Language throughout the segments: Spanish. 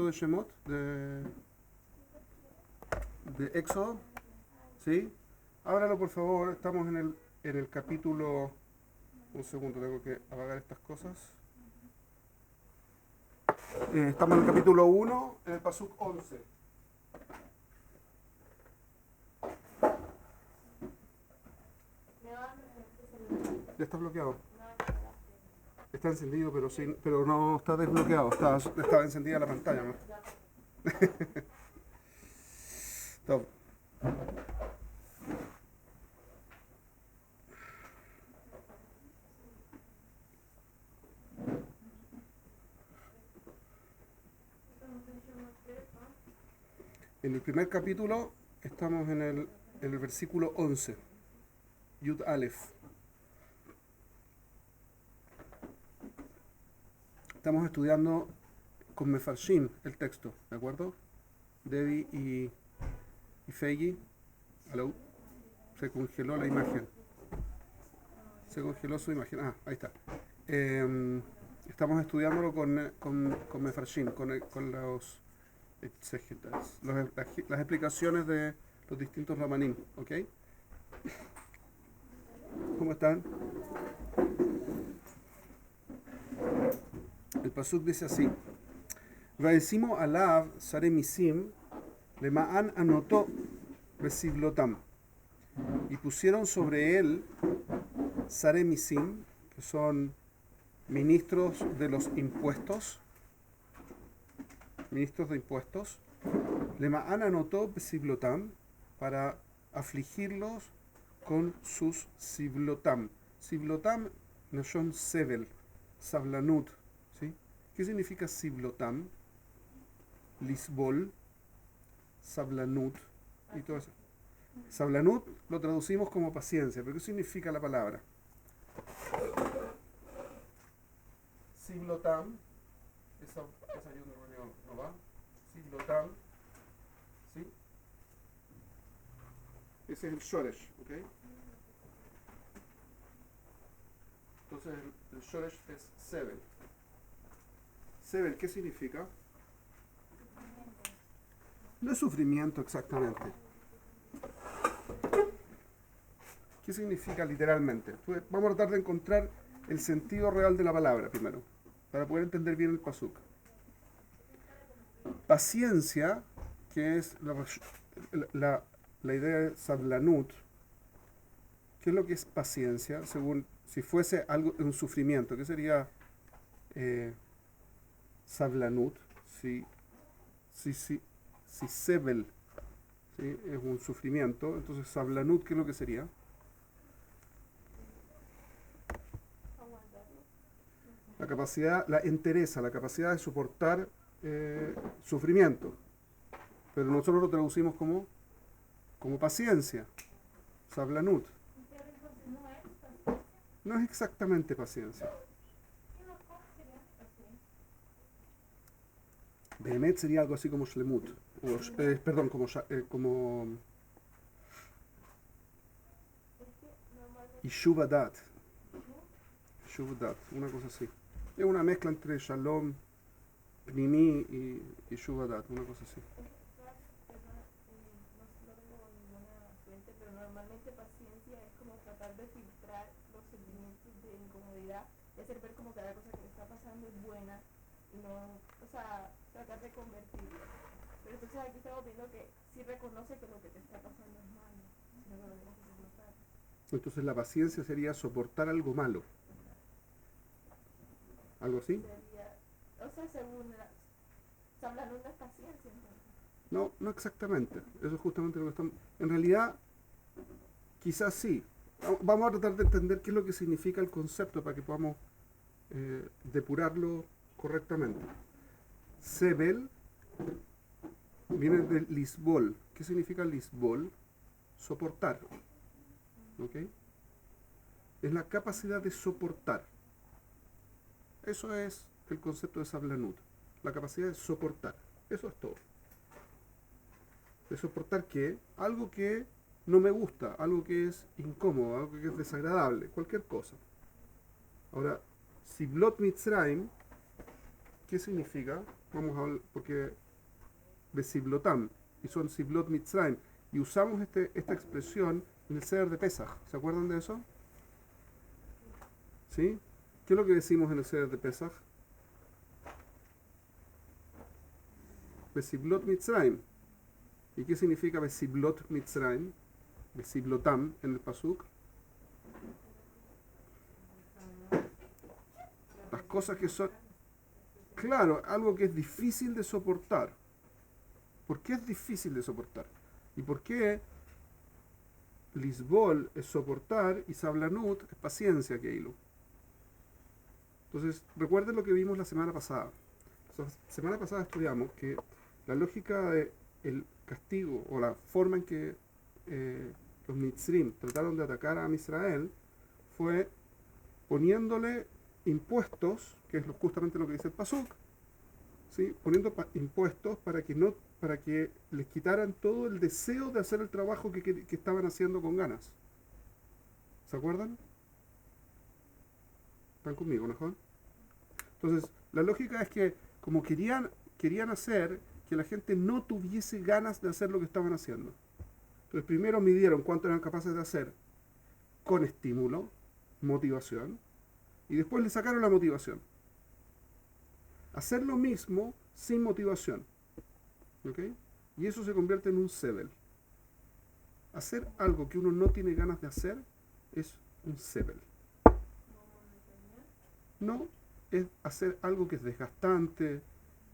de Shemot, de Éxodo, ¿sí? Ábralo por favor, estamos en el capítulo... Un segundo, tengo que apagar estas cosas. Estamos en el capítulo 1, en el pasuk 11. Ya está bloqueado. Está encendido, pero no está desbloqueado. Estaba encendida la pantalla, ¿no? Top. En el primer capítulo estamos en el versículo 11. Yud Aleph. Estamos estudiando con Mefarshim el texto, ¿de acuerdo? Debbie y Feigi. Hello. Se congeló la imagen. Se congeló su imagen. Ah, ahí está. Estamos estudiándolo con Mefarshim, con los exégetas, las explicaciones de los distintos ramanim, ¿ok? ¿Cómo están? El pasuk dice así: Vaecimo alav sare misim lema'an anotó besivlotam. Y pusieron sobre él sare misim, que son ministros de los impuestos, ministros de impuestos, lema'an anotó besivlotam, para afligirlos con sus sivlotam. Sivlotam no son sevel, sablanut, ¿sí? ¿Qué significa sivlotam? Lisbol, sablanut y todo eso. Sablanut lo traducimos como paciencia, pero ¿qué significa la palabra? Sivlotam, esa ayuda no va. Sivlotam, ¿sí? Ese es el shoresh, ¿ok? Entonces el shoresh es sevel. Sevel, ¿qué significa? No es sufrimiento exactamente. ¿Qué significa literalmente? Vamos a tratar de encontrar el sentido real de la palabra primero, para poder entender bien el pasuk. Paciencia, que es la idea de sablanut. ¿Qué es lo que es paciencia? Según si fuese algo, un sufrimiento, ¿qué sería sablanut? Si sevel, ¿sí? Es un sufrimiento, entonces sablanut, ¿qué es lo que sería? La capacidad, la entereza, la capacidad de soportar sufrimiento. Pero nosotros lo traducimos como paciencia, sablanut. No es exactamente paciencia. Behemet sería algo así como shlemut, perdón, como Ishuvadat, una cosa así. Es una mezcla entre shalom, pnimi y Shuvadat, una cosa así. No tengo ninguna fuente, pero normalmente paciencia es como tratar de filtrar los sentimientos de incomodidad y hacer ver como que la cosa que le está pasando es buena y no, o sea, tratar de convertirlo. Pero entonces aquí estamos viendo que sí reconoce que lo que te está pasando es malo, sino que lo tenemos que soportar. Entonces la paciencia sería soportar algo malo. ¿Algo así? Sería, o sea, según se habla de una paciencia entonces. No, no exactamente. Eso es justamente lo que estamos... En realidad, quizás sí. Vamos a tratar de entender qué es lo que significa el concepto para que podamos depurarlo correctamente. Sebel viene de lisbol. ¿Qué significa lisbol? Soportar. ¿Ok? Es la capacidad de soportar. Eso es el concepto de sablanut. La capacidad de soportar. Eso es todo. De soportar ¿qué? Algo que no me gusta, algo que es incómodo, algo que es desagradable, cualquier cosa. Ahora, Siblot Mitzrayim, ¿qué significa? vamos a hablar, porque Besiblotam, y son Siblot Mitzrayim, y usamos esta expresión en el Seder de Pesach. ¿Se acuerdan de eso? ¿Sí? ¿Qué es lo que decimos en el Seder de Pesach? Besiblot Mitzrayim. ¿Y qué significa Besiblot Mitzrayim? Besiblotam en el Pasuk. Las cosas que son, claro, algo que es difícil de soportar. ¿Por qué es difícil de soportar? ¿Y por qué Lisbol es soportar y Sablanut es paciencia, Keilu? Entonces, recuerden lo que vimos la semana pasada. La semana pasada estudiamos que la lógica del castigo o la forma en que los Mitzrim trataron de atacar a Israel fue poniéndole impuestos, que es justamente lo que dice el Pasuk, ¿sí? Poniendo impuestos para que les quitaran todo el deseo de hacer el trabajo que estaban haciendo con ganas. ¿Se acuerdan? ¿Están conmigo, mejor? Entonces, la lógica es que como querían hacer que la gente no tuviese ganas de hacer lo que estaban haciendo. Entonces, primero midieron cuánto eran capaces de hacer con estímulo, motivación, y después le sacaron la motivación. Hacer lo mismo sin motivación. ¿Ok? Y eso se convierte en un sebel. Hacer algo que uno no tiene ganas de hacer es un sebel. No, es hacer algo que es desgastante,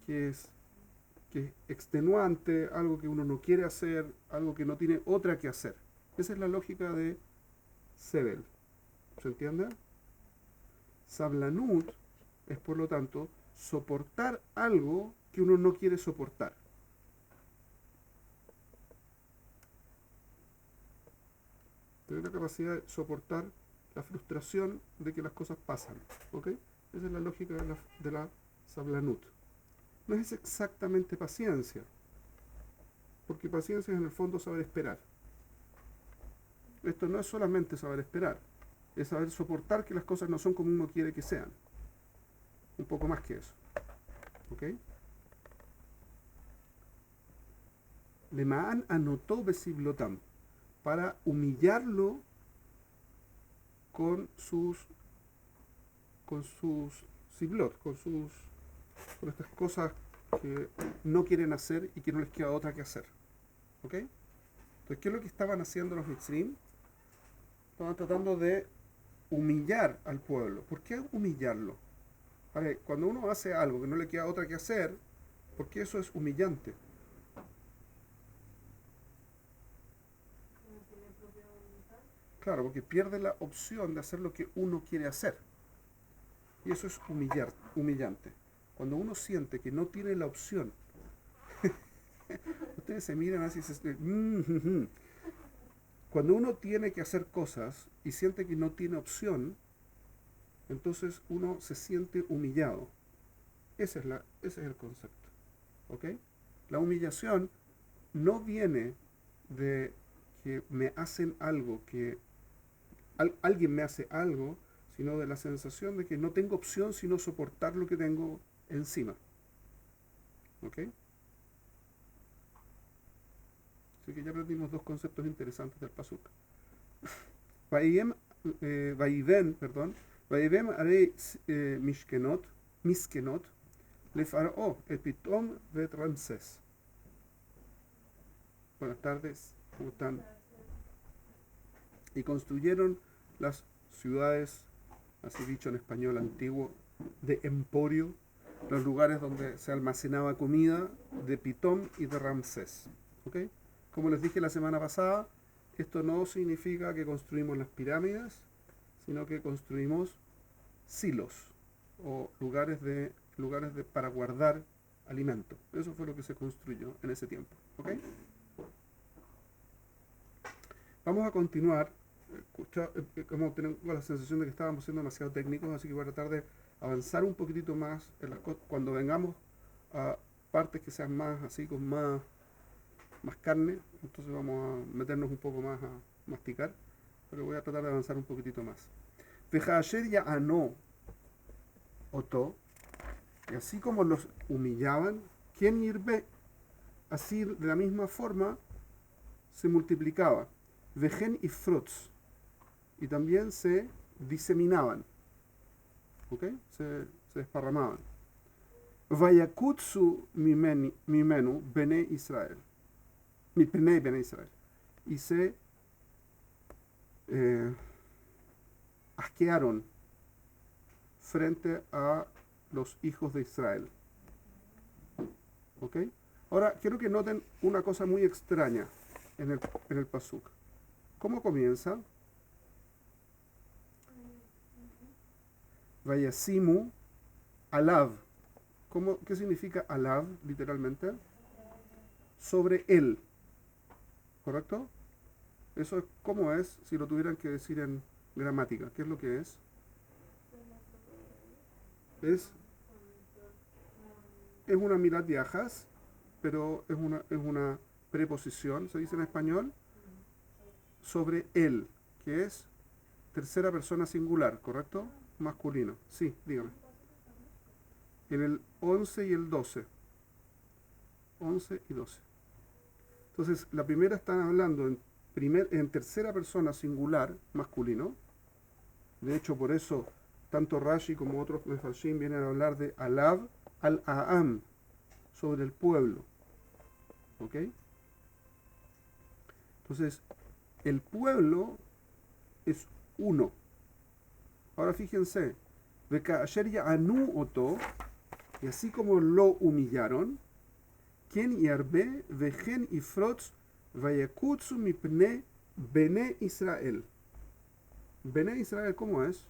que es extenuante, algo que uno no quiere hacer, algo que no tiene otra que hacer. Esa es la lógica de sebel. ¿Se entiende? Sablanut es, por lo tanto, soportar algo que uno no quiere soportar. Tener la capacidad de soportar la frustración de que las cosas pasan. ¿Ok? Esa es la lógica de la Sablanut. No es exactamente paciencia, porque paciencia es en el fondo saber esperar. Esto no es solamente saber esperar, es saber soportar que las cosas no son como uno quiere que sean. Un poco más que eso. ¿Ok? Lema'an anotó Besiblotam, para humillarlo con sus siblot, con estas cosas que no quieren hacer y que no les queda otra que hacer. ¿Ok? Entonces, ¿qué es lo que estaban haciendo los Mitzrim? Estaban tratando de humillar al pueblo. ¿Por qué humillarlo? Vale, cuando uno hace algo que no le queda otra que hacer, ¿por qué eso es humillante? Claro, porque pierde la opción de hacer lo que uno quiere hacer. Y eso es humillante. Cuando uno siente que no tiene la opción, ustedes se miran así y se... Cuando uno tiene que hacer cosas y siente que no tiene opción, entonces uno se siente humillado. Ese es el concepto. ¿Ok? La humillación no viene de que me hacen algo, que alguien me hace algo, sino de la sensación de que no tengo opción sino soportar lo que tengo encima. ¿Ok? Así que ya aprendimos dos conceptos interesantes del Pasuk. Vaivem arei miskenot, le faraó el Pitom de Ramsés. Buenas tardes, ¿cómo están? Y construyeron las ciudades, así dicho en español antiguo, de emporio, los lugares donde se almacenaba comida de Pitón y de Ramsés. ¿Ok? Como les dije la semana pasada, esto no significa que construimos las pirámides, sino que construimos silos o lugares para guardar alimento. Eso fue lo que se construyó en ese tiempo. ¿Ok? Vamos a continuar. Como tengo la sensación de que estábamos siendo demasiado técnicos, así que voy a tratar de avanzar un poquitito más en las cosas. Cuando vengamos a partes que sean más así, con más carne, entonces vamos a meternos un poco más a masticar, pero voy a tratar de avanzar un poquitito más. Vejaasher ya anó oto, Y así como los humillaban, ¿quién irbe? Así de la misma forma se multiplicaba. Vejen y fruts. Y también se diseminaban. ¿Ok? Se desparramaban. Vayakutsu mimenu bene Israel. Mi pene bene Israel. Y se asquearon frente a los hijos de Israel. ¿Ok? Ahora, quiero que noten una cosa muy extraña en el pasuk. ¿Cómo comienza? Vayasimu alav. ¿Qué significa alav, literalmente? Sobre él. ¿Correcto? Eso es como es si lo tuvieran que decir en gramática. ¿Qué es lo que es? Es, es una mirat viajas, pero es una preposición, se dice en español, sobre él, que es tercera persona singular, ¿correcto? Masculino. Sí, dígame. En el 11 y el 12. 11 y 12. Entonces, la primera están hablando en tercera persona singular, masculino. De hecho, por eso, tanto Rashi como otros Mefarshim vienen a hablar de Alav al-A'am, sobre el pueblo. ¿Ok? Entonces, el pueblo es uno. Ahora fíjense, Vekasher Ya'anu Oto, y así como lo humillaron, Ken Yarbe, Vejen y Frotz, Vayakutsu Mipne, Bene Israel. Bene Israel, ¿cómo es?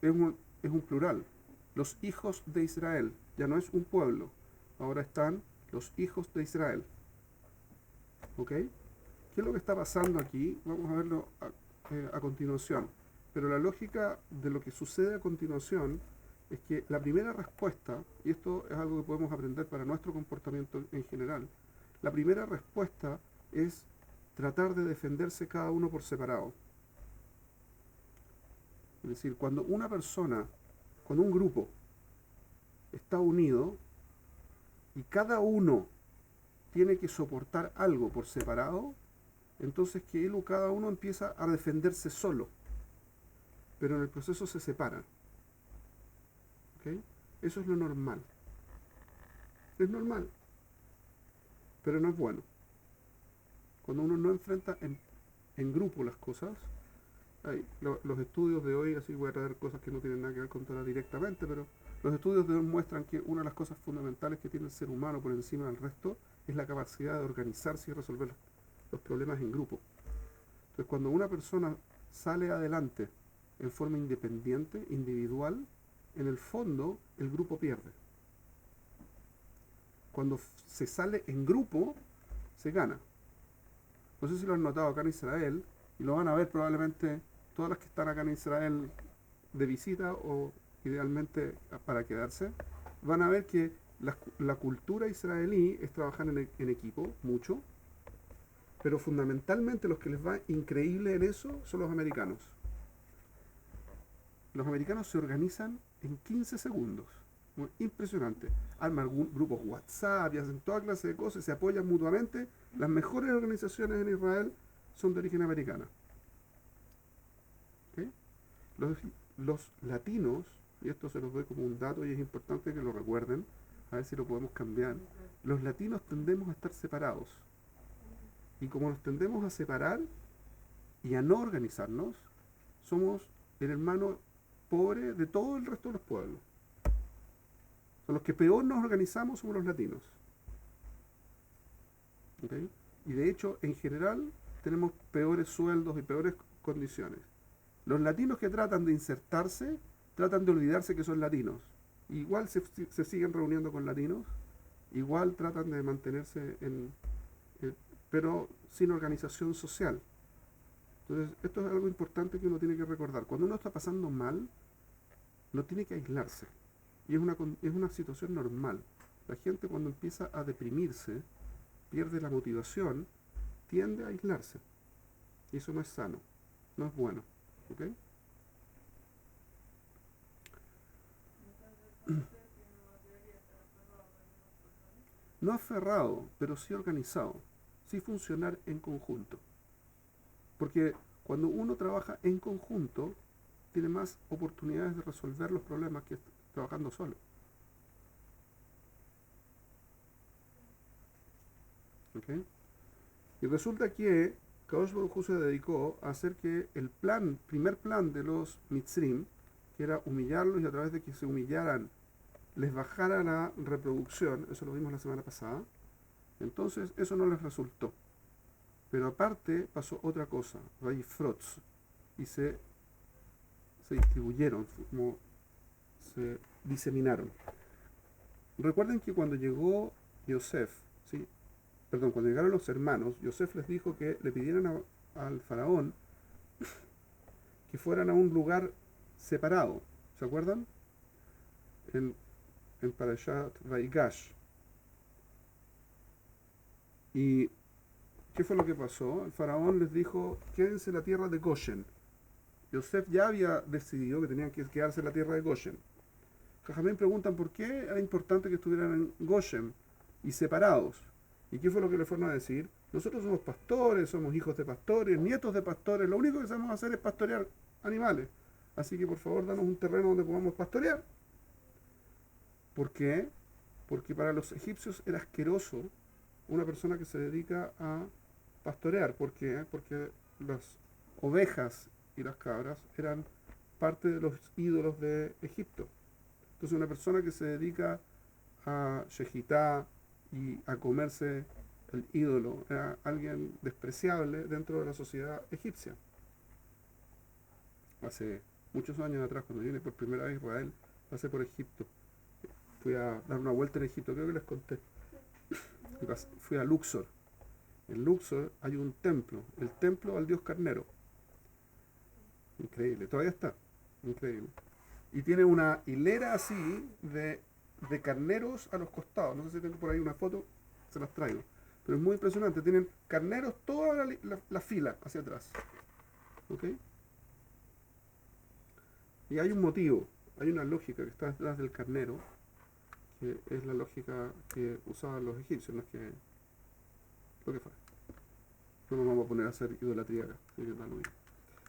Es un plural. Los hijos de Israel. Ya no es un pueblo. Ahora están los hijos de Israel. ¿Ok? ¿Qué es lo que está pasando aquí? Vamos a verlo a continuación. Pero la lógica de lo que sucede a continuación es que la primera respuesta, y esto es algo que podemos aprender para nuestro comportamiento en general, la primera respuesta es tratar de defenderse cada uno por separado. Es decir, cuando una persona, cuando un grupo está unido y cada uno tiene que soportar algo por separado, entonces que él o cada uno empieza a defenderse solo, pero en el proceso se separan. ¿Okay? Eso es lo normal. Es normal, pero no es bueno. Cuando uno no enfrenta en grupo las cosas, los estudios de hoy, así voy a traer cosas que no tienen nada que ver con Torah directamente, pero los estudios de hoy muestran que una de las cosas fundamentales que tiene el ser humano por encima del resto es la capacidad de organizarse y resolver los problemas en grupo. Entonces, cuando una persona sale adelante en forma independiente, individual, en el fondo el grupo pierde. Cuando se sale en grupo, se gana. No sé si lo han notado acá en Israel, y lo van a ver probablemente todas las que están acá en Israel de visita o idealmente para quedarse, van a ver que la cultura israelí es trabajar en equipo, mucho, pero fundamentalmente los que les va increíble en eso son los americanos. Los americanos se organizan en 15 segundos. Impresionante. Arman grupos WhatsApp y hacen toda clase de cosas, se apoyan mutuamente. Las mejores organizaciones en Israel son de origen americana. ¿Okay? Los latinos, y esto se los doy como un dato y es importante que lo recuerden, a ver si lo podemos cambiar. Los latinos tendemos a estar separados. Y como nos tendemos a separar y a no organizarnos, somos el hermano pobre de todo el resto de los pueblos. Son los que peor nos organizamos somos los latinos. ¿Okay? Y de hecho, en general, tenemos peores sueldos y peores condiciones. Los latinos que tratan de insertarse, tratan de olvidarse que son latinos. Igual se siguen reuniendo con latinos, igual tratan de mantenerse pero sin organización social. Entonces, esto es algo importante que uno tiene que recordar. Cuando uno está pasando mal, no tiene que aislarse. Y es una situación normal. La gente cuando empieza a deprimirse, pierde la motivación, tiende a aislarse. Y eso no es sano, no es bueno. ¿Okay? no aferrado, pero sí organizado, sí funcionar en conjunto. Porque cuando uno trabaja en conjunto, tiene más oportunidades de resolver los problemas que trabajando solo. ¿Okay? Y resulta que Kadosh Baruj Hu se dedicó a hacer que el primer plan de los Mitzrim, que era humillarlos y a través de que se humillaran, les bajara la reproducción, eso lo vimos la semana pasada, entonces eso no les resultó. Pero aparte pasó otra cosa, Frotz, y se distribuyeron, como se diseminaron. Recuerden que cuando llegó Yosef, ¿sí? Perdón, cuando llegaron los hermanos, Yosef les dijo que le pidieran al faraón que fueran a un lugar separado. ¿Se acuerdan? En Parashat Vaigash. ¿Y qué fue lo que pasó? El faraón les dijo, quédense en la tierra de Goshen. Yosef ya había decidido que tenían que quedarse en la tierra de Goshen. Jajamín preguntan por qué era importante que estuvieran en Goshen y separados. ¿Y qué fue lo que le fueron a decir? Nosotros somos pastores, somos hijos de pastores, nietos de pastores, lo único que sabemos hacer es pastorear animales. Así que por favor danos un terreno donde podamos pastorear. ¿Por qué? Porque para los egipcios era asqueroso una persona que se dedica a pastorear. ¿Por qué? Porque las ovejas y las cabras eran parte de los ídolos de Egipto. Entonces una persona que se dedica a shejitá y a comerse el ídolo era alguien despreciable dentro de la sociedad egipcia. Hace muchos años atrás, cuando vine por primera vez a Israel, pasé por Egipto. Fui a dar una vuelta en Egipto, creo que les conté. Fui a Luxor. En Luxor hay un templo, el templo al dios carnero. Increíble, todavía está. Increíble. Y tiene una hilera así de carneros a los costados. No sé si tengo por ahí una foto, se las traigo. Pero es muy impresionante. Tienen carneros toda la fila hacia atrás. ¿Ok? Y hay un motivo, hay una lógica que está detrás del carnero, que es la lógica que usaban los egipcios, no es que lo que fue. No nos vamos a poner a hacer idolatría acá.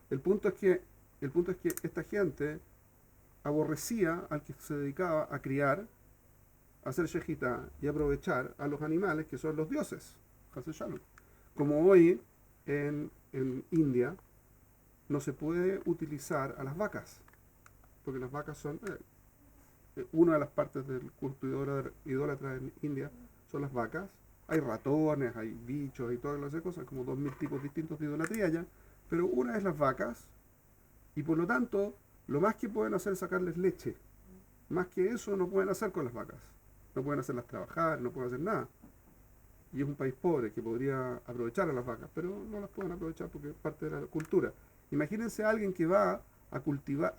El punto es que esta gente aborrecía al que se dedicaba a criar, a hacer shejitá y aprovechar a los animales que son los dioses. Como hoy en India no se puede utilizar a las vacas, porque las vacas son una de las partes del culto idólatra en India son las vacas. Hay ratones, hay bichos, hay todas las cosas, como 2000 tipos distintos de idolatría ya, pero una es las vacas, y por lo tanto lo más que pueden hacer es sacarles leche. Más que eso no pueden hacer con las vacas. No pueden hacerlas trabajar, no pueden hacer nada. Y es un país pobre que podría aprovechar a las vacas, pero no las pueden aprovechar porque es parte de la cultura. Imagínense a alguien que va a cultivar,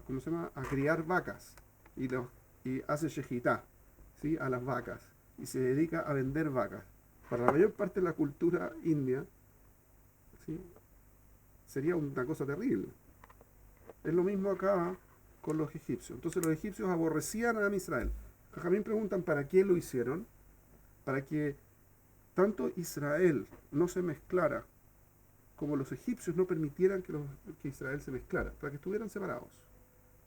¿cómo se llama? A criar vacas y hace shejitá, ¿sí? A las vacas y se dedica a vender vacas. Para la mayor parte de la cultura india, ¿sí? Sería una cosa terrible. Es lo mismo acá con los egipcios. Entonces los egipcios aborrecían a Israel. Jajamín preguntan para qué lo hicieron. Para que tanto Israel no se mezclara como los egipcios no permitieran que Israel se mezclara. Para que estuvieran separados.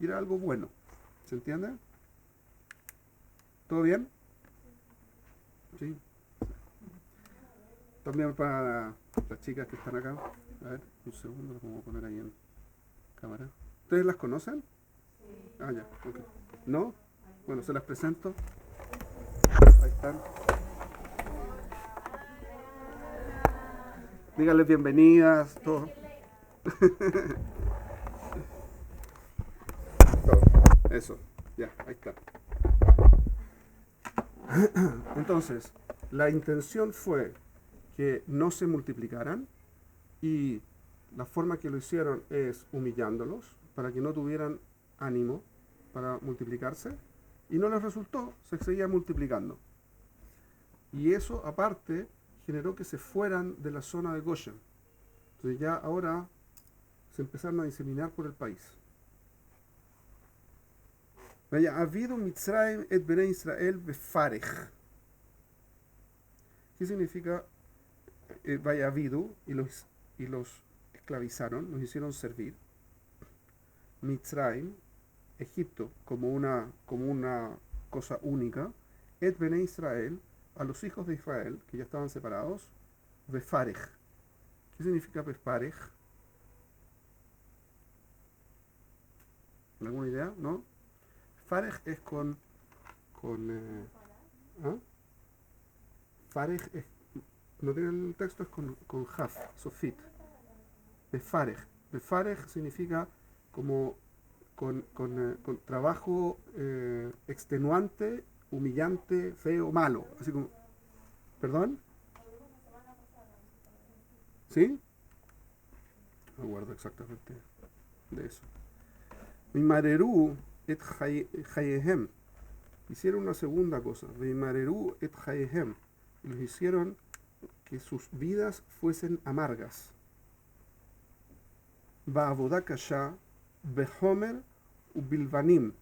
Y era algo bueno. ¿Se entiende? ¿Todo bien? Sí. También para las chicas que están acá. A ver, un segundo, las vamos a poner ahí en cámara. ¿Ustedes las conocen? Ah, ya, ok. ¿No? Bueno, se las presento. Ahí están. Díganles bienvenidas, todo. Todo. Eso, ya, ahí está. Entonces, la intención fue que no se multiplicaran y la forma que lo hicieron es humillándolos para que no tuvieran ánimo para multiplicarse y no les resultó, se seguía multiplicando. Y eso aparte generó que se fueran de la zona de Goshen. Entonces ya ahora se empezaron a diseminar por el país. Vaya, habido Mitzrayim et Bnei Israel befarej. ¿Qué significa Vayavidu? Y los esclavizaron, los hicieron servir. Mitzrayim, Egipto, como una cosa única. Et Bene Israel, a los hijos de Israel, que ya estaban separados. Befarej. ¿Qué significa Befarej? ¿Alguna idea? ¿No? Farej es ¿ah? Farej es, no tiene el texto, es con Haf, Sofit. Befarej. Befarej significa como con trabajo extenuante, humillante, feo, malo. Así como, ¿perdón? ¿Sí? No guardo exactamente de eso. Mimareru et Hayehem. Hicieron una segunda cosa. Mimareru et Hayehem. Y los hicieron que sus vidas fuesen amargas. Ba'avodah kasha, behomer u bilvanim.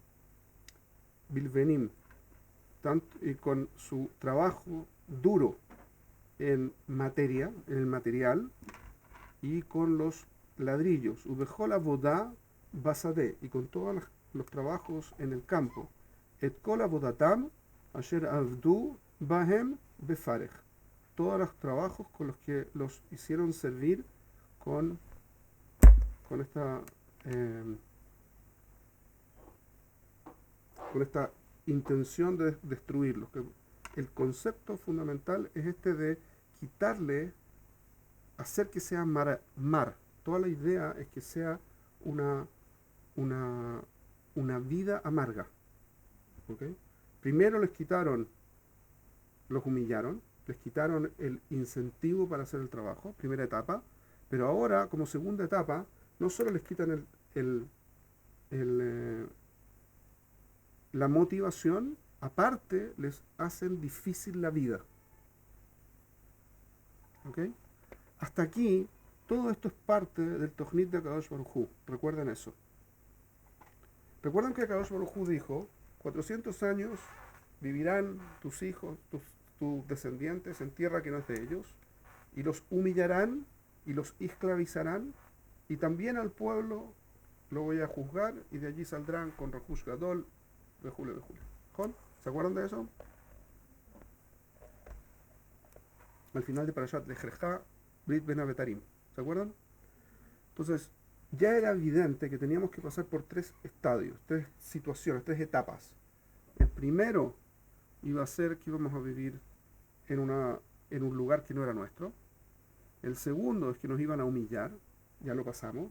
Bilvenim. Y con su trabajo duro en materia, en el material, y con los ladrillos. Ubejol avodah basade, y con todos los trabajos en el campo. Et kol avodatam asher avdu bahem befarej. Todos los trabajos con los que los hicieron servir con esta intención de destruirlos. El concepto fundamental es este de quitarle, hacer que sea mar. Toda la idea es que sea una vida amarga. ¿Okay? Primero les quitaron, los humillaron, les quitaron el incentivo para hacer el trabajo, primera etapa, pero ahora, como segunda etapa, no solo les quitan la motivación, aparte les hacen difícil la vida. ¿Ok? Hasta aquí, todo esto es parte del Tojnit de Akadosh Baruj Hu. Recuerden eso. Recuerden que Akadosh Baruj Hu dijo, 400 años vivirán tus hijos, tus descendientes en tierra que no es de ellos, y los humillarán y los esclavizarán, y también al pueblo lo voy a juzgar, y de allí saldrán con Rehush Gadol, Bejule. ¿Se acuerdan de eso? Al final de Parashat Lech Lecha, Brit Ben Abetarim. ¿Se acuerdan? Entonces, ya era evidente que teníamos que pasar por 3 estadios, 3 situaciones, 3 etapas. El primero iba a ser que íbamos a vivir en un lugar que no era nuestro. El segundo es que nos iban a humillar, ya lo pasamos.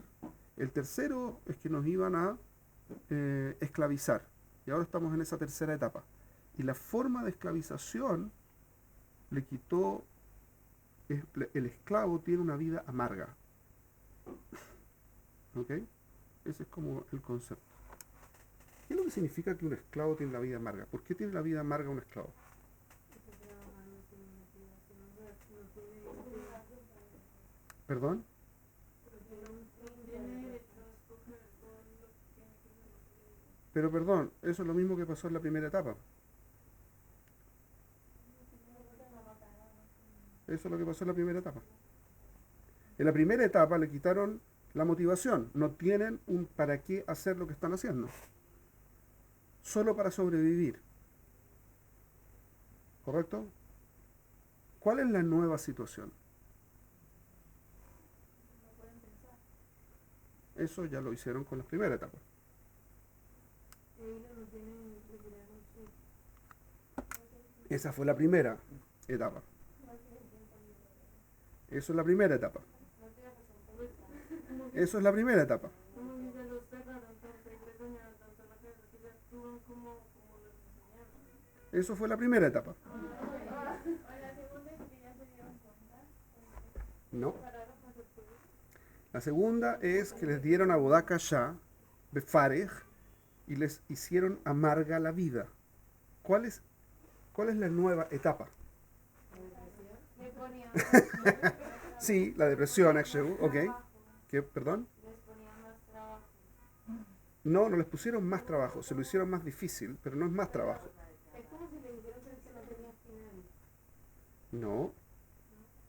El tercero es que nos iban a esclavizar. Y ahora estamos en esa tercera etapa. Y la forma de esclavización le quitó, el esclavo tiene una vida amarga. ¿Ok? Ese es como el concepto. ¿Qué es lo que significa que un esclavo tiene la vida amarga? ¿Por qué tiene la vida amarga un esclavo? ¿Perdón? Pero perdón, eso es lo mismo que pasó en la primera etapa. Eso es lo que pasó en la primera etapa. En la primera etapa le quitaron la motivación. No tienen un para qué hacer lo que están haciendo. Solo para sobrevivir. ¿Correcto? ¿Cuál es la nueva situación? Eso ya lo hicieron con la primera etapa. Esa fue la primera etapa. Eso es la primera etapa. Eso es la primera etapa. Eso fue la primera etapa. No. La segunda es que les dieron a Avodah Kasha, Befarej, y les hicieron amarga la vida. ¿Cuál es la nueva etapa? Sí, la depresión, ok. ¿Qué, perdón? No les pusieron más trabajo, se lo hicieron más difícil, pero no es más trabajo. No,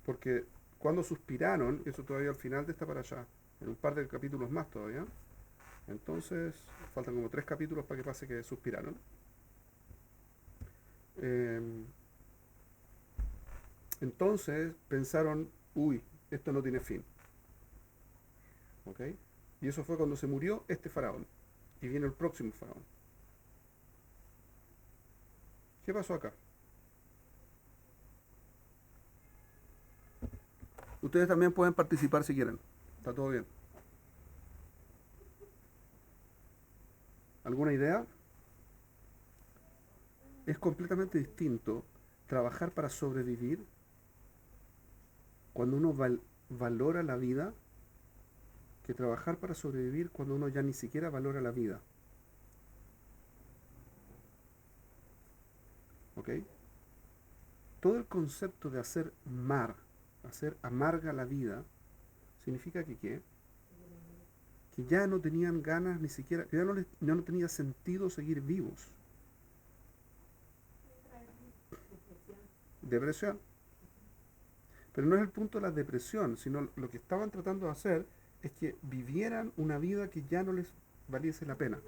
porque cuando suspiraron, eso todavía al final de esta para allá, en un par de capítulos más todavía, entonces faltan como 3 capítulos para que pase que suspiraron. Eh, entonces pensaron, uy, esto no tiene fin, ¿ok? Y eso fue cuando se murió este faraón, y viene el próximo faraón. ¿Qué pasó acá? Ustedes también pueden participar si quieren, está todo bien. ¿Alguna idea? Es completamente distinto trabajar para sobrevivir cuando uno valora la vida que trabajar para sobrevivir cuando uno ya ni siquiera valora la vida. ¿Ok? Todo el concepto de hacer amarga la vida, significa que ¿qué? Que ya no tenían ganas ni siquiera, que ya no tenía sentido seguir vivos. Depresión. Pero no es el punto de la depresión, sino lo que estaban tratando de hacer es que vivieran una vida que ya no les valiese la pena.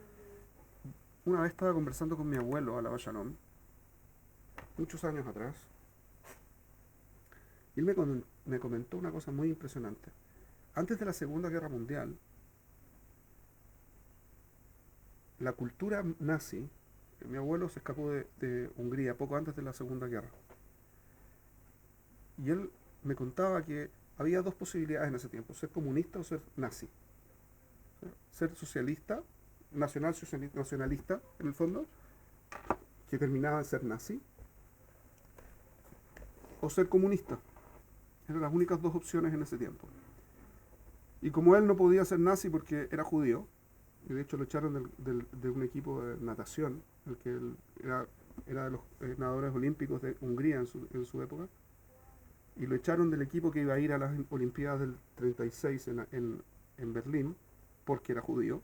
Una vez estaba conversando con mi abuelo a la Shalom, muchos años atrás, y él me comentó una cosa muy impresionante. Antes de la Segunda Guerra Mundial, la cultura nazi, mi abuelo se escapó de Hungría poco antes de la Segunda Guerra, y él me contaba que había dos posibilidades en ese tiempo, ser comunista o ser nazi. Ser socialista, nacionalista en el fondo, que terminaba en ser nazi, o ser comunista. Eran las únicas dos opciones en ese tiempo. Y como él no podía ser nazi porque era judío, y de hecho lo echaron de un equipo de natación, el que él era de los nadadores olímpicos de Hungría en su época, y lo echaron del equipo que iba a ir a las Olimpiadas del 36 en Berlín, porque era judío.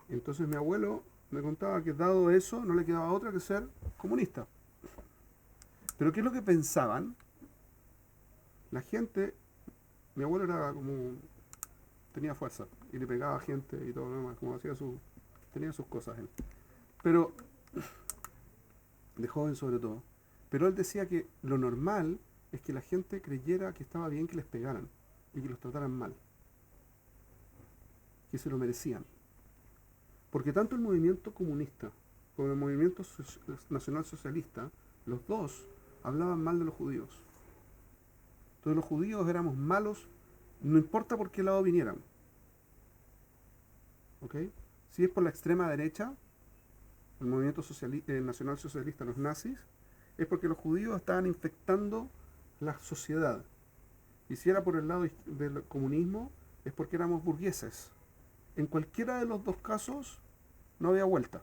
Entonces mi abuelo me contaba que dado eso no le quedaba otra que ser comunista. Pero ¿qué es lo que pensaban? La gente, mi abuelo era como, tenía fuerza y le pegaba a gente y todo lo demás, como tenía sus cosas él. Pero, de joven sobre todo. Pero él decía que lo normal es que la gente creyera que estaba bien que les pegaran y que los trataran mal, que se lo merecían. Porque tanto el movimiento comunista como el movimiento nacional socialista, los dos hablaban mal de los judíos. Entonces los judíos éramos malos, no importa por qué lado vinieran. ¿Ok? Si es por la extrema derecha, el movimiento nacional socialista, los nazis, es porque los judíos estaban infectando la sociedad. Y si era por el lado del comunismo, es porque éramos burgueses. En cualquiera de los dos casos no había vuelta.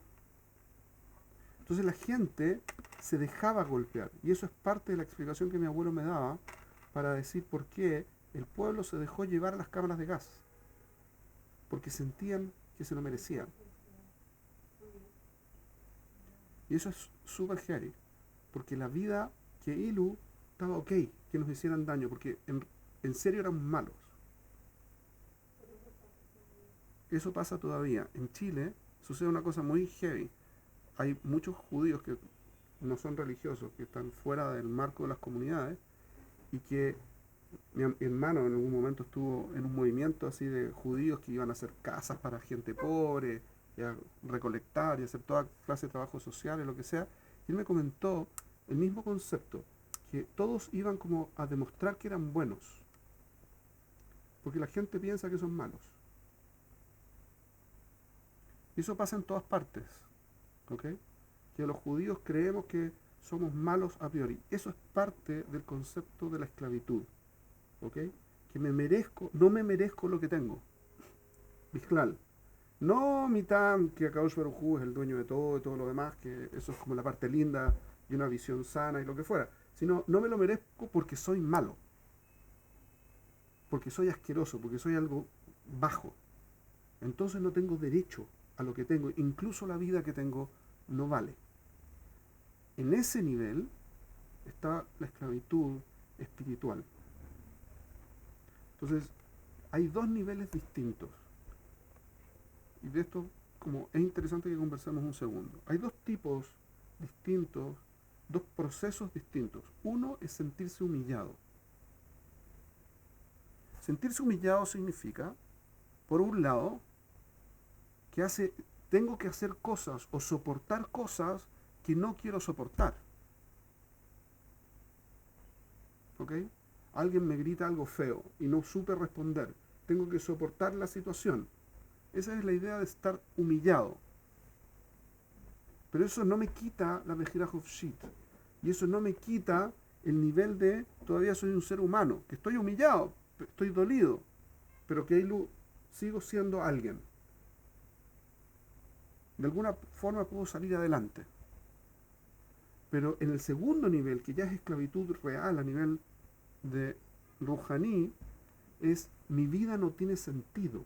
Entonces la gente se dejaba golpear. Y eso es parte de la explicación que mi abuelo me daba para decir por qué el pueblo se dejó llevar a las cámaras de gas. Porque sentían que se lo merecían. Y eso es súper heavy. Porque la vida que Ilu estaba ok, que nos hicieran daño, porque en serio éramos malos. Eso pasa todavía. En Chile sucede una cosa muy heavy. Hay muchos judíos que no son religiosos, que están fuera del marco de las comunidades, y que mi hermano en algún momento estuvo en un movimiento así de judíos que iban a hacer casas para gente pobre, y a recolectar y hacer toda clase de trabajo social y lo que sea. Y él me comentó el mismo concepto, que todos iban como a demostrar que eran buenos, porque la gente piensa que son malos. Y eso pasa en todas partes, ¿ok? Que los judíos creemos que somos malos a priori. Eso es parte del concepto de la esclavitud, ¿ok? Que no me merezco lo que tengo. Bichlal. No mitam que Akadosh Baruj Hu es el dueño de todo y todo lo demás, que eso es como la parte linda y una visión sana y lo que fuera. Sino, no me lo merezco porque soy malo, porque soy asqueroso, porque soy algo bajo. Entonces no tengo derecho a lo que tengo, incluso la vida que tengo no vale. En ese nivel está la esclavitud espiritual. Entonces, hay dos niveles distintos. Y de esto, como es interesante que conversemos un segundo. Hay dos tipos distintos, dos procesos distintos. Uno es sentirse humillado. Sentirse humillado significa, por un lado, que tengo que hacer cosas o soportar cosas que no quiero soportar. ¿Ok? Alguien me grita algo feo y no supe responder. Tengo que soportar la situación. Esa es la idea de estar humillado. Pero eso no me quita la Bejira Hofshit. Y eso no me quita el nivel de todavía soy un ser humano, que estoy humillado, estoy dolido, pero que sigo siendo alguien. De alguna forma puedo salir adelante. Pero en el segundo nivel, que ya es esclavitud real a nivel de Ruhaní, es mi vida no tiene sentido.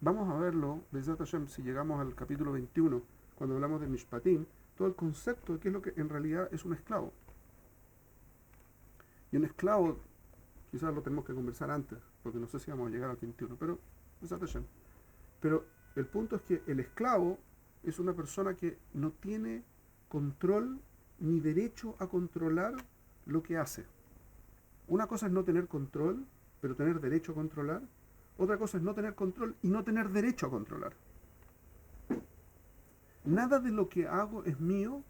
Vamos a verlo, Bezat Hashem, si llegamos al capítulo 21, cuando hablamos de Mishpatim, todo el concepto de qué es lo que en realidad es un esclavo. Y un esclavo, quizás lo tenemos que conversar antes, porque no sé si vamos a llegar al 21, pero Bezat Hashem. Pero el punto es que el esclavo es una persona que no tiene control ni derecho a controlar lo que hace. Una cosa es no tener control, pero tener derecho a controlar. Otra cosa es no tener control y no tener derecho a controlar. Nada de lo que hago es mío,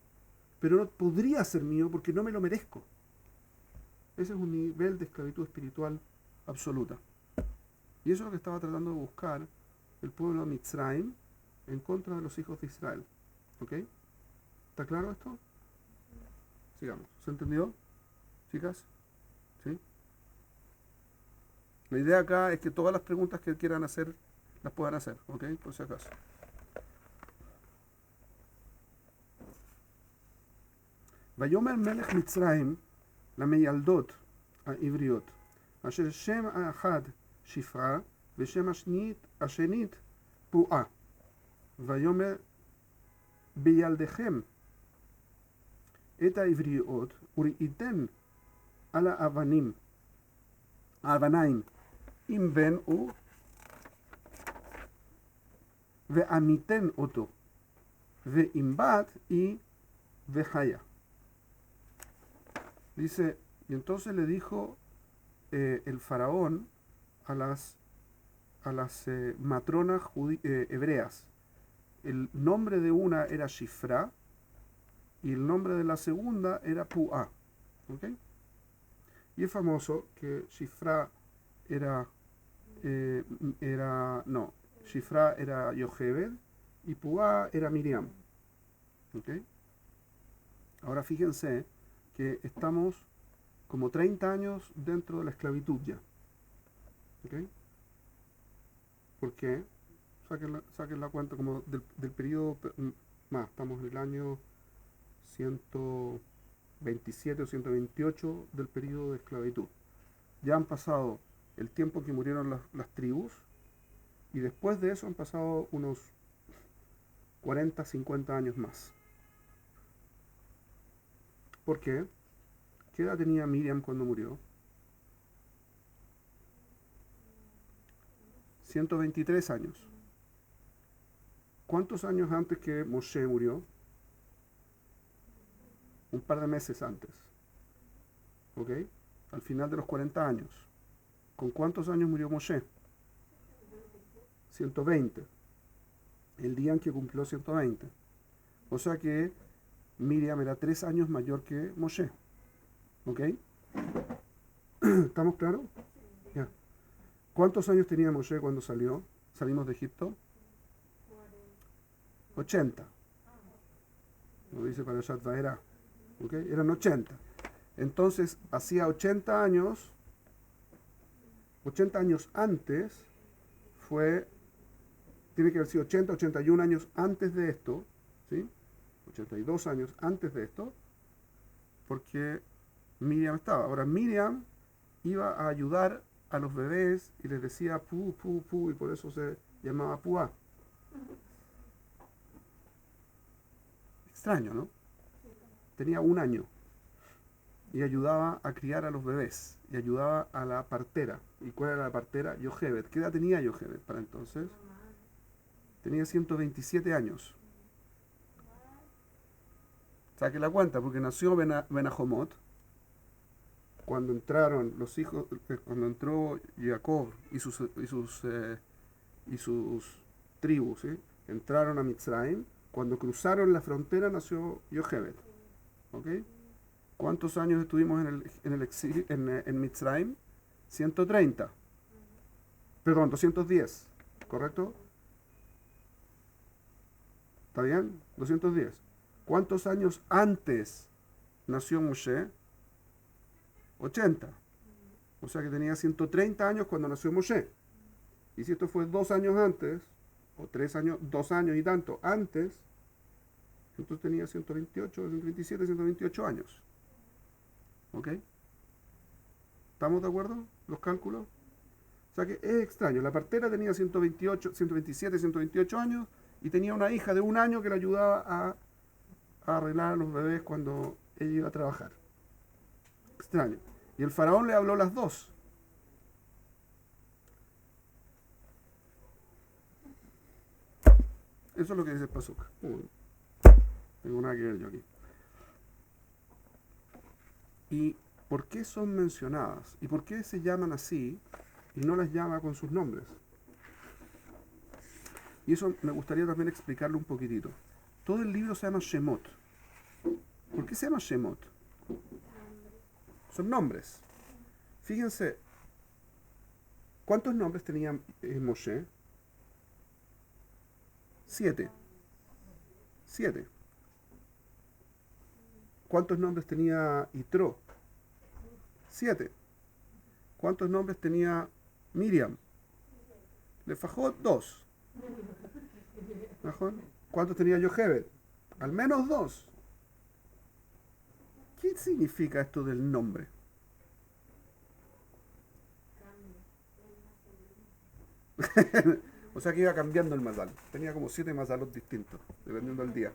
pero no podría ser mío porque no me lo merezco. Ese es un nivel de esclavitud espiritual absoluta. Y eso es lo que estaba tratando de buscar el pueblo de Mitzrayim en contra de los hijos de Israel. ¿Ok? ¿Está claro esto? Sigamos. ¿Se entendió? ¿Chicas? ¿Sí? La idea acá es que todas las preguntas que quieran hacer, las puedan hacer. ¿Ok? Por si acaso. ויאמר מלך מצרים למיילדות העבריות, אשר שם האחד שפרה ושם השנית פועה. ויאמר בילדיכם את העבריות וראיתן על האבניים אם בן הוא ועמיתן אותו ואם בת היא וחיה. Dice, y entonces le dijo el faraón a las matronas hebreas. El nombre de una era Shifra y el nombre de la segunda era Pu'a. ¿Okay? Y es famoso que Shifra Shifra era Yochebed y Pu'a era Miriam. ¿Okay? Ahora fíjense que estamos como 30 años dentro de la esclavitud ya. ¿Ok? ¿Por qué? Saquen la cuenta como del periodo más. Estamos en el año 127 o 128 del periodo de esclavitud. Ya han pasado el tiempo que murieron las tribus y después de eso han pasado unos 40, 50 años más. ¿Por qué? ¿Qué edad tenía Miriam cuando murió? 123 años. ¿Cuántos años antes que Moshe murió? Un par de meses antes. ¿Ok? Al final de los 40 años. ¿Con cuántos años murió Moshe? 120. El día en que cumplió 120. O sea que Miriam era 3 años mayor que Moshe. ¿Ok? ¿Estamos claros? Ya. ¿Cuántos años tenía Moshe cuando salimos de Egipto? 80. Lo dice para Shat Vaera. ¿Ok? Eran 80. Entonces, hacía 80 años antes, tiene que haber sido 80, 81 años antes de esto, ¿sí? 82 años antes de esto, porque Miriam estaba. Ahora, Miriam iba a ayudar a los bebés y les decía pu, pu, pu, y por eso se llamaba Puá. Extraño, ¿no? tenía 1 año y ayudaba a criar a los bebés y ayudaba a la partera. ¿Y cuál era la partera? Yochebed. ¿Qué edad tenía Yochebed para entonces? Tenía 127 años. Saque la cuenta, porque nació Benajomot cuando entraron los hijos, cuando entró Jacob y sus tribus, ¿sí? Entraron a Mitzrayim. Cuando cruzaron la frontera nació Yochebed. ¿Ok? ¿Cuántos años estuvimos en el exilio, en Mitzrayim? 130. Perdón, 210. ¿Correcto? ¿Está bien? 210. ¿Cuántos años antes nació Moshe? 80. O sea que tenía 130 años cuando nació Moshe. Y si esto fue 2 años antes, o 3 años, 2 años y tanto antes, entonces tenía 128, 127, 128 años. ¿Ok? ¿Estamos de acuerdo? ¿Los cálculos? O sea que es extraño. La partera tenía 128, 127, 128 años y tenía una hija de 1 año que le ayudaba a arreglar a los bebés cuando ella iba a trabajar. Extraño. Y el faraón le habló las dos. Eso es lo que dice el pasuk. No tengo nada que ver yo aquí. ¿Y por qué son mencionadas? ¿Y por qué se llaman así y no las llama con sus nombres? Y eso me gustaría también explicarlo un poquitito. Todo el libro se llama Shemot. ¿Por qué se llama Shemot? Son nombres. Fíjense, ¿cuántos nombres tenía Moshe? 7. 7. ¿Cuántos nombres tenía Yitro? 7. ¿Cuántos nombres tenía Miriam? Le fajó 2. ¿Cuántos tenía Yochebed? Al menos 2. ¿Qué significa esto del nombre? O sea que iba cambiando el mazal. Tenía como 7 mazalos distintos, dependiendo del día.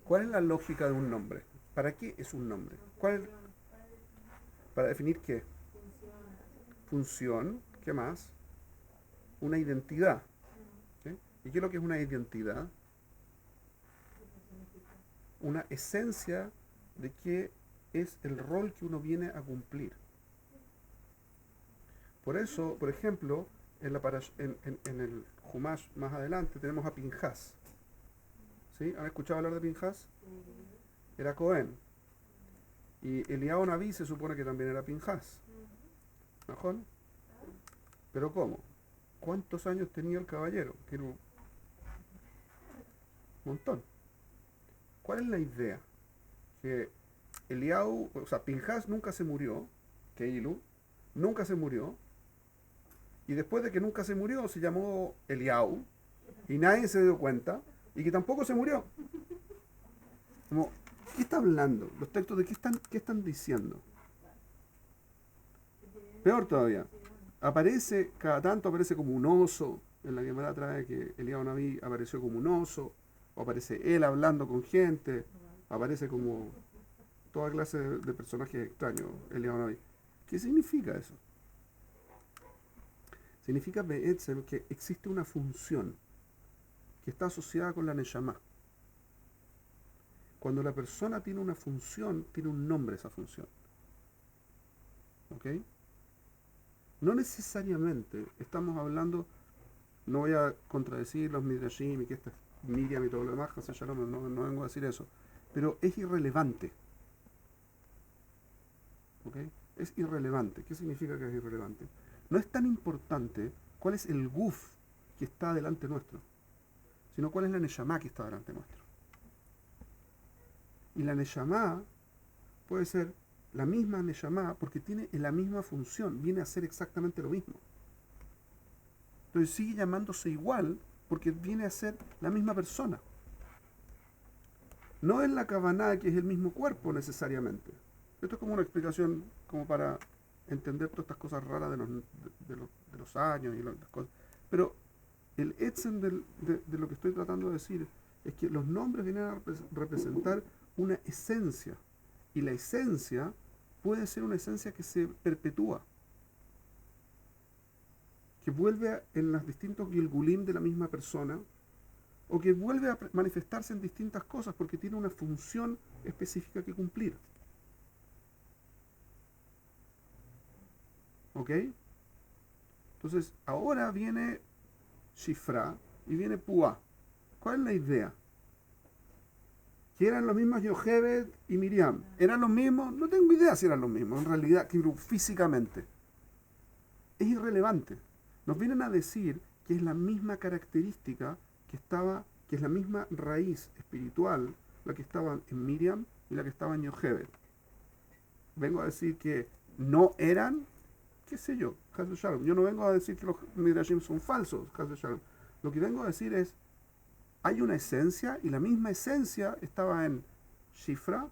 ¿Cuál es la lógica de un nombre? ¿Para qué es un nombre? ¿Para definir qué? Función. ¿Qué más? Una identidad. ¿Sí? ¿Y qué es lo que es una identidad? Una esencia de qué es el rol que uno viene a cumplir. Por eso, por ejemplo, en el Humash más adelante tenemos a Pinjas. ¿Sí? ¿Han escuchado hablar de Pinjas? Era Cohen. Y Eliyahu Naví se supone que también era Pinjas. ¿Mejor? ¿Pero cómo? ¿Cuántos años tenía el caballero? Que era un montón. ¿Cuál es la idea? Que Eliyahu, o sea, Pinjas nunca se murió, Keilu nunca se murió, y después de que nunca se murió se llamó Eliyahu, y nadie se dio cuenta, y que tampoco se murió. Como, ¿qué está hablando? Los textos de qué están diciendo. Peor todavía, cada tanto aparece como un oso, en la Gemara trae que Eliyahu Naví apareció como un oso, o aparece él hablando con gente, aparece como toda clase de personajes extraños, Eliyahu Naví. ¿Qué significa eso? Significa be'etzem que existe una función que está asociada con la neshama. Cuando la persona tiene una función, tiene un nombre esa función. ¿Ok? No necesariamente estamos hablando, no voy a contradecir los midrashim y que esta es Miriam y todo lo demás, no vengo a decir eso, pero es irrelevante. ¿Ok? Es irrelevante. ¿Qué significa que es irrelevante? No es tan importante cuál es el guf que está delante nuestro, sino cuál es la neshama que está delante nuestro. Y la neshama puede ser la misma neshama porque tiene la misma función, viene a ser exactamente lo mismo. Entonces sigue llamándose igual porque viene a ser la misma persona. No es la kavaná que es el mismo cuerpo necesariamente. Esto es como una explicación como para entender todas estas cosas raras de los años y las cosas. Pero el etzem de lo que estoy tratando de decir es que los nombres vienen a representar una esencia. Y la esencia puede ser una esencia que se perpetúa, que vuelve en los distintos gilgulim de la misma persona, o que vuelve a manifestarse en distintas cosas porque tiene una función específica que cumplir. ¿Ok? Entonces, ahora viene Shifra y viene Puá. ¿Cuál es la idea? ¿Que eran los mismos Yochebed y Miriam? ¿Eran los mismos? No tengo idea si eran los mismos, en realidad, físicamente. Es irrelevante. Nos vienen a decir que es la misma característica que es la misma raíz espiritual, la que estaba en Miriam y la que estaba en Yochebed. Vengo a decir que no eran, qué sé yo, Chas Shalom. Yo no vengo a decir que los Midrashim son falsos, Chas Shalom. Lo que vengo a decir es, hay una esencia, y la misma esencia estaba en Shifra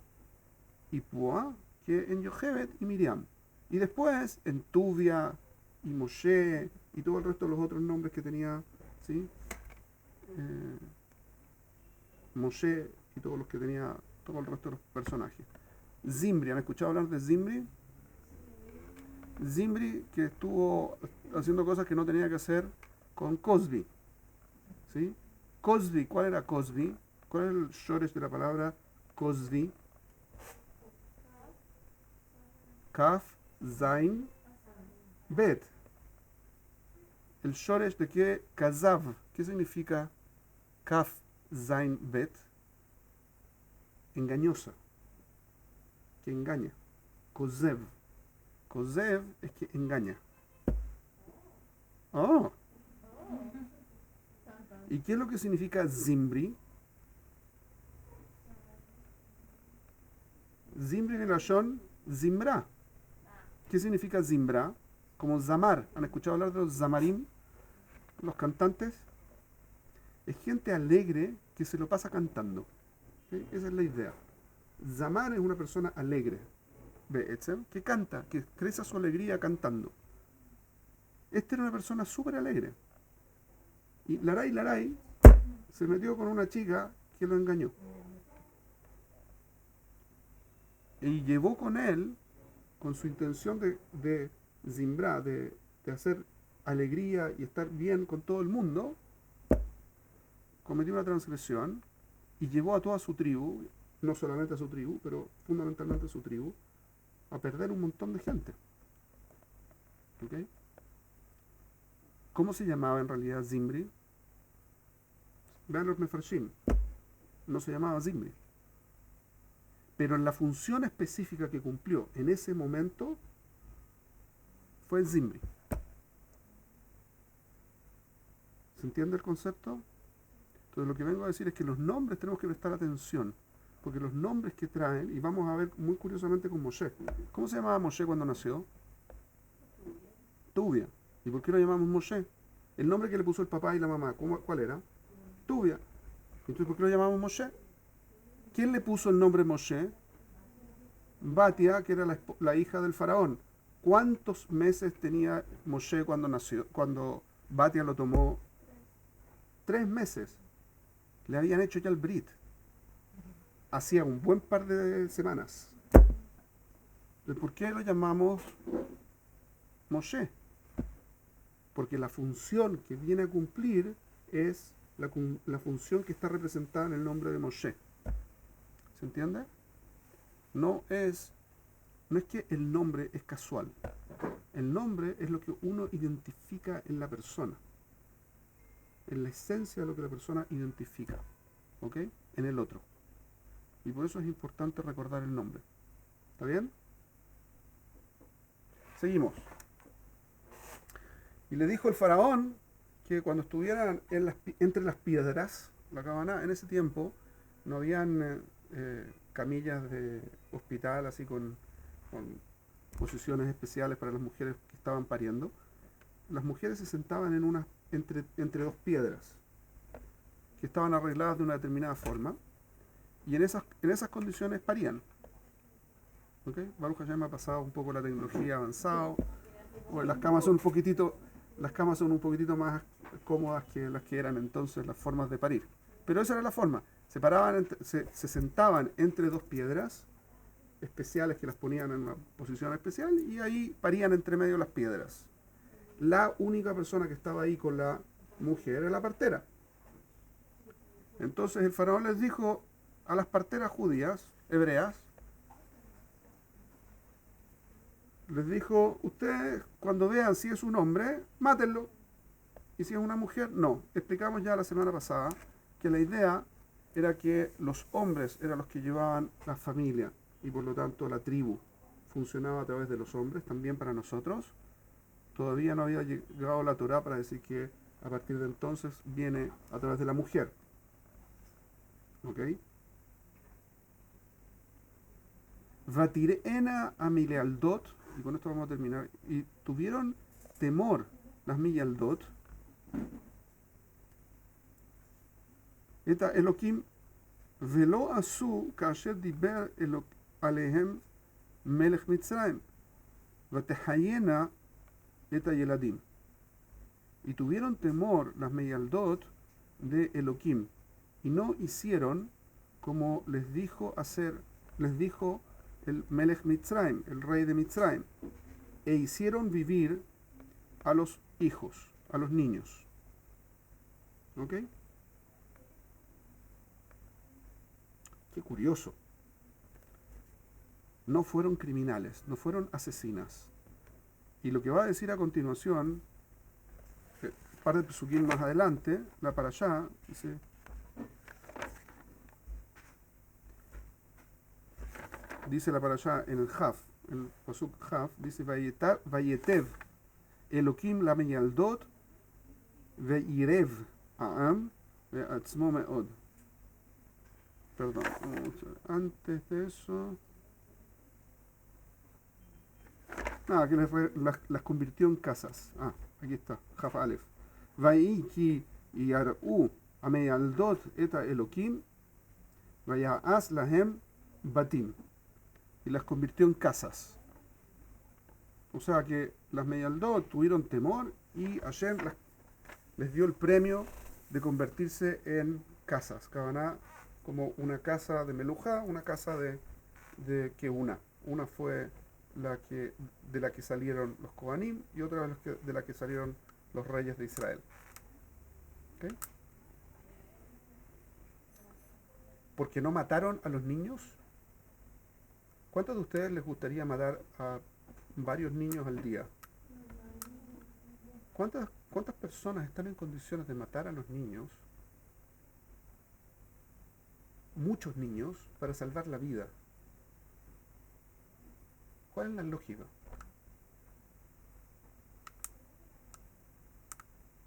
y Puá que en Yochebed y Miriam. Y después en Tuvia y Moshe y todo el resto de los otros nombres que tenía, ¿sí? Moshe y todos los que tenía, todo el resto de los personajes. Zimbri, ¿han escuchado hablar de Zimbri? Zimbri, que estuvo haciendo cosas que no tenía que hacer con Cosbi, ¿sí? Cosbi, ¿cuál era Cosbi? ¿Cuál es el shoresh de la palabra Cosbi? Kaf, Zain, Bet. El shoresh de qué? Kazav. ¿Qué significa Kaf, Zain, Bet? Engañosa. Que engaña. Kozev. Kozev es que engaña. Oh. ¿Y qué es lo que significa Zimbri? Zimbri en el Lashon, Zimbra. ¿Qué significa Zimbra? Como Zamar. ¿Han escuchado hablar de los Zamarim? Los cantantes. Es gente alegre que se lo pasa cantando. ¿Sí? Esa es la idea. Zamar es una persona alegre, que canta, que expresa su alegría cantando. Esta era una persona súper alegre. Y Laray se metió con una chica que lo engañó. Y llevó con él, con su intención de zimbra, de hacer alegría y estar bien con todo el mundo, cometió una transgresión y llevó a toda su tribu, no solamente a su tribu, pero fundamentalmente a su tribu, a perder un montón de gente. ¿Ok? ¿Cómo se llamaba en realidad Zimbri? Vean los Mefarshim. No se llamaba Zimbri. Pero en la función específica que cumplió en ese momento fue Zimbri. ¿Se entiende el concepto? Entonces lo que vengo a decir es que los nombres tenemos que prestar atención, porque los nombres que traen, y vamos a ver muy curiosamente con Moshe. ¿Cómo se llamaba Moshe cuando nació? Tuvia. ¿Y por qué lo llamamos Moshe? El nombre que le puso el papá y la mamá, ¿cuál era? Tuvia. Entonces, ¿por qué lo llamamos Moshe? ¿Quién le puso el nombre Moshe? Batia, que era la hija del faraón. ¿Cuántos meses tenía Moshe cuando nació? Cuando Batia lo tomó. 3 meses. Le habían hecho ya el Brit. Hacía un buen par de semanas. ¿Por qué lo llamamos Moshe? Porque la función que viene a cumplir es la función que está representada en el nombre de Moshe. ¿Se entiende? No es que el nombre es casual. El nombre es lo que uno identifica en la persona. En la esencia de lo que la persona identifica. ¿Ok? En el otro. Y por eso es importante recordar el nombre. ¿Está bien? Seguimos. Y le dijo el faraón que cuando estuvieran entre las piedras, la Kavaná, en ese tiempo no habían camillas de hospital así con posiciones especiales para las mujeres que estaban pariendo. Las mujeres se sentaban entre 2 piedras que estaban arregladas de una determinada forma y en esas condiciones parían. ¿Okay? Baruch Hashem ha pasado un poco la tecnología avanzada, las camas son un poquitito las camas son un poquitito más cómodas que las que eran entonces las formas de parir. Pero esa era la forma. Se sentaban entre dos piedras especiales que las ponían en una posición especial y ahí parían entre medio las piedras. La única persona que estaba ahí con la mujer era la partera. Entonces el faraón les dijo a las parteras judías, hebreas, les dijo, ustedes cuando vean si es un hombre, mátenlo. Y si es una mujer, no. Explicamos ya la semana pasada que la idea era que los hombres eran los que llevaban la familia y por lo tanto la tribu funcionaba a través de los hombres, también para nosotros. Todavía no había llegado la Torá para decir que a partir de entonces viene a través de la mujer. ¿Ok? Vatirena a Milealdot, y con esto vamos a terminar, y tuvieron temor las Milealdot, Eta Elohim velo asu kasher diber alehem melech Mitzrayim vatehayena eta yeladim. Y tuvieron temor las Meyaldot de Elohim y no hicieron como les dijo el Melech Mitzrayim, el rey de Mitzrayim, e hicieron vivir a los hijos, a los niños. ¿Ok? Qué curioso. No fueron criminales, no fueron asesinas. Y lo que va a decir a continuación, par de pesuquín más adelante, la para allá, dice la para allá en el Haf, el pasuk Haf, dice Vayetev Elohim la meyaldot veirev Aam ve'atzmo me'od. Perdón, antes de eso. Que las convirtió en casas. Aquí está, Jaf Aleph. Vaiki yar'u ameyaldot eta Elohim vaya'as lahem batim. Y las convirtió en casas. O sea que las Meyaldot tuvieron temor y Hashem les dio el premio de convertirse en casas. Kavaná, como una casa de Melujá, una casa de Keuna. Una fue de la que salieron los Kohanim y otra de la que salieron los reyes de Israel. ¿Okay? Porque no mataron a los niños. ¿Cuántos de ustedes les gustaría matar a varios niños al día? ¿Cuántas personas están en condiciones de matar a los niños? Muchos niños, para salvar la vida. ¿Cuál es la lógica?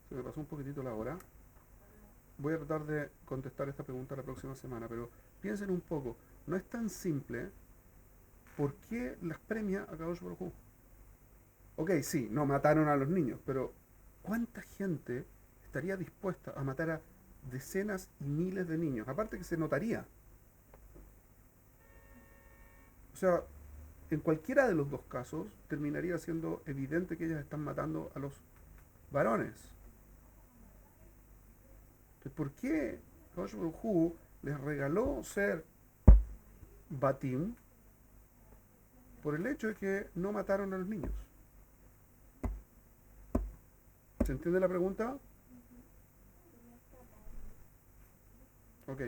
Se me pasó un poquitito la hora. Voy a tratar de contestar esta pregunta la próxima semana, pero piensen un poco. No es tan simple. ¿Por qué las premia a Kadosh Baruj Hu? Ok, sí, no mataron a los niños, pero ¿cuánta gente estaría dispuesta a matar a decenas y miles de niños? Aparte que se notaría. O sea, en cualquiera de los dos casos terminaría siendo evidente que ellas están matando a los varones. Entonces, ¿por qué Kadosh Baruj Hu les regaló ser Batim? Por el hecho de que no mataron a los niños. ¿Se entiende la pregunta? Ok.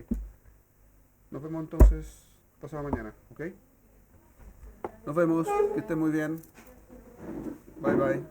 Nos vemos entonces pasado mañana, ¿ok? Nos vemos, que estén muy bien. Bye bye.